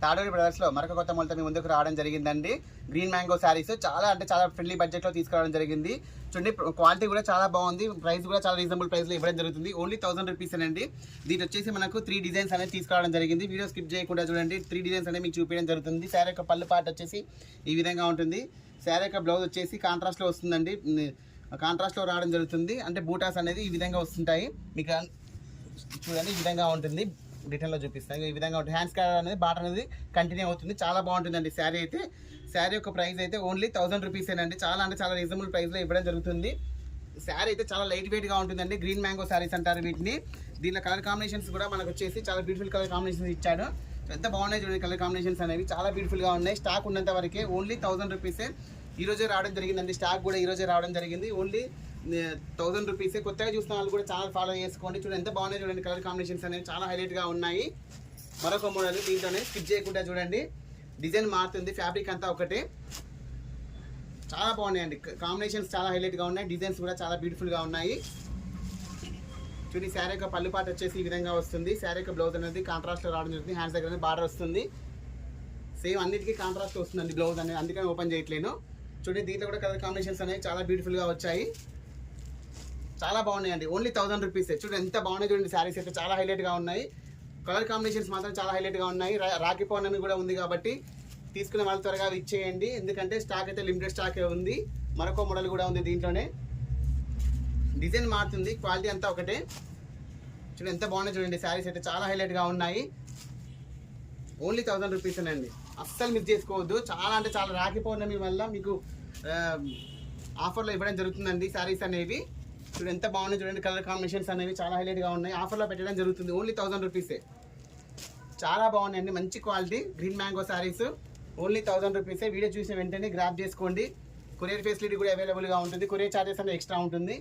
తాడూరి బ్రదర్స్లో మరొక కొత్త మొలతో మీ ముందుకు రావడం జరిగిందండి. గ్రీన్ మ్యాంగో శారీస్ చాలా అంటే చాలా ఫ్రెండ్లీ బడ్జెట్లో తీసుకురావడం జరిగింది. చూడండి క్వాలిటీ కూడా చాలా బాగుంది, ప్రైస్ కూడా చాలా రీజనబుల్ ప్రైస్లో ఇవ్వడం జరుగుతుంది. ఓన్లీ 1000 రూపీస్ అండి. దీని వచ్చేసి మనకు 3 డిజైన్స్ అనేది తీసుకురావడం జరిగింది. వీడియో స్కిప్ చేయకుండా చూడండి. 3 డిజైన్స్ అనేది మీకు చూపించడం జరుగుతుంది. శారీ యొక్క పళ్ళు పార్ట్ వచ్చేసి ఈ విధంగా ఉంటుంది. శారీ యొక్క బ్లౌజ్ వచ్చేసి కాంట్రాస్ట్లో వస్తుందండి. కాంట్రాస్ట్లో రావడం జరుగుతుంది. అంటే బూటాస్ అనేది ఈ విధంగా వస్తుంటాయి. మీకు చూడండి ఈ విధంగా ఉంటుంది. డీటెయిల్లో చూపిస్తాను. ఈ విధంగా ఉంటుంది. హ్యాండ్స్ కార్డ్ అనేది బాటర్ అనేది కంటిన్యూ అవుతుంది. చాలా బాగుంటుందండి శారీ అయితే. శారీ యొక్క ప్రైస్ అయితే ఓన్లీ 1000 రూపీసేనండి. చాలా అంటే చాలా రీజనబుల్ ప్రైస్లో ఇవ్వడం జరుగుతుంది. శారీ అయితే చాలా లైట్ వెయిట్గా ఉంటుందండి. గ్రీన్ మ్యాంగో శారీస్ అంటారు వీటిని. దీనిలో కలర్ కాంబినేషన్స్ కూడా మనకు వచ్చేసి చాలా బ్యూటిఫుల్ కలర్ కాంబినేషన్స్ ఇచ్చాడు. ఎంత బాగున్నాయి చూడండి. కలర్ కాంబినేషన్స్ అనేవి చాలా బ్యూటిఫుల్గా ఉన్నాయి. స్టాక్ ఉన్నంత వరకే ఓన్లీ 1000 రూపీసే. ఈరోజే రావడం జరిగిందండి. స్టాక్ కూడా ఈరోజే రావడం జరిగింది. ఓన్లీ 1000 రూపీసే. కొత్తగా చూసిన వాళ్ళు కూడా ఛానల్ ఫాలో చేసుకోండి. చూడండి ఎంత బాగున్నాయి చూడండి. కలర్ కాంబినేషన్స్ అనేవి చాలా హైలైట్గా ఉన్నాయి. మరొక మోడల్ దీంట్లోనే స్కిప్ చేయకుండా చూడండి. డిజైన్ మారుతుంది, ఫ్యాబ్రిక్ అంతా ఒకటే. చాలా బాగున్నాయండి. కాంబినేషన్స్ చాలా హైలైట్గా ఉన్నాయి. డిజైన్స్ కూడా చాలా బ్యూటిఫుల్గా ఉన్నాయి. చూడండి శారీ యొక్క పళ్ళు పాట వచ్చేసి ఈ విధంగా వస్తుంది. శారీ యొక్క బ్లౌజ్ అనేది కాంట్రాస్ట్లో రావడం జరుగుతుంది. హ్యాండ్స్ దగ్గర బార్డర్ వస్తుంది. సేమ్ అన్నిటికీ కాంట్రాస్ట్ వస్తుందండి బ్లౌజ్ అనేది, అందుకని ఓపెన్ చేయట్లేను. చూడండి దీంట్లో కూడా కలర్ కాంబినేషన్స్ అనేవి చాలా బ్యూటిఫుల్గా వచ్చాయి. చాలా బాగున్నాయండి. ఓన్లీ 1000 రూపీసే. చూడండి ఎంత బాగున్నాయి చూడండి. శారీస్ అయితే చాలా హైలైట్గా ఉన్నాయి. కలర్ కాంబినేషన్స్ మాత్రం చాలా హైలైట్గా ఉన్నాయి. రాఖీ పౌర్ణమి కూడా ఉంది కాబట్టి తీసుకునే వాళ్ళు త్వరగా ఇచ్చేయండి. ఎందుకంటే స్టాక్ అయితే లిమిటెడ్ స్టాకే ఉంది. మరొక మోడల్ కూడా ఉంది దీంట్లోనే. డిజైన్ మారుతుంది, క్వాలిటీ అంతా ఒకటే. చూడండి ఎంత బాగున్నాయి చూడండి. శారీస్ అయితే చాలా హైలైట్గా ఉన్నాయి. ఓన్లీ 1000 రూపీసేనండి. అస్సలు మిస్ చేసుకోవద్దు. చాలా అంటే చాలా రాఖీ పౌర్ణమి వల్ల మీకు ఆఫర్లో ఇవ్వడం జరుగుతుందండి శారీస్ అనేవి. చూడండి ఎంత బాగున్నాయి చూడండి. కలర్ కాంబినేషన్స్ అనేవి చాలా హైలైట్గా ఉన్నాయి. ఆఫర్లో పెట్టడం జరుగుతుంది. ఓన్లీ 1000 రూపీసే. చాలా బాగున్నాయండి. మంచి quality green mango saris. Only 1000 రూపీసే. వీడియో చూసిన వెంటనే గ్రాప్ చేసుకోండి. కొరియర్ ఫెసిలిటీ కూడా అవైలబుల్గా ఉంటుంది. కొరియర్ ఛార్జెస్ అనేది ఎక్స్ట్రా ఉంటుంది.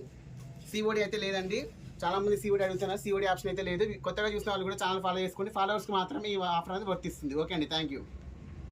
సిఓడి అయితే లేదండి. చాలామంది సిఓడి అడుగుతున్నారు. సిఓడి ఆప్షన్ అయితే లేదు. కొత్తగా చూసిన వాళ్ళు కూడా ఛానల్ ఫాలో చేసుకోండి. ఫాలోవర్స్కి మాత్రం ఈ ఆఫర్ అనేది వర్తిస్తుంది. ఓకే అండి, థ్యాంక్ యూ.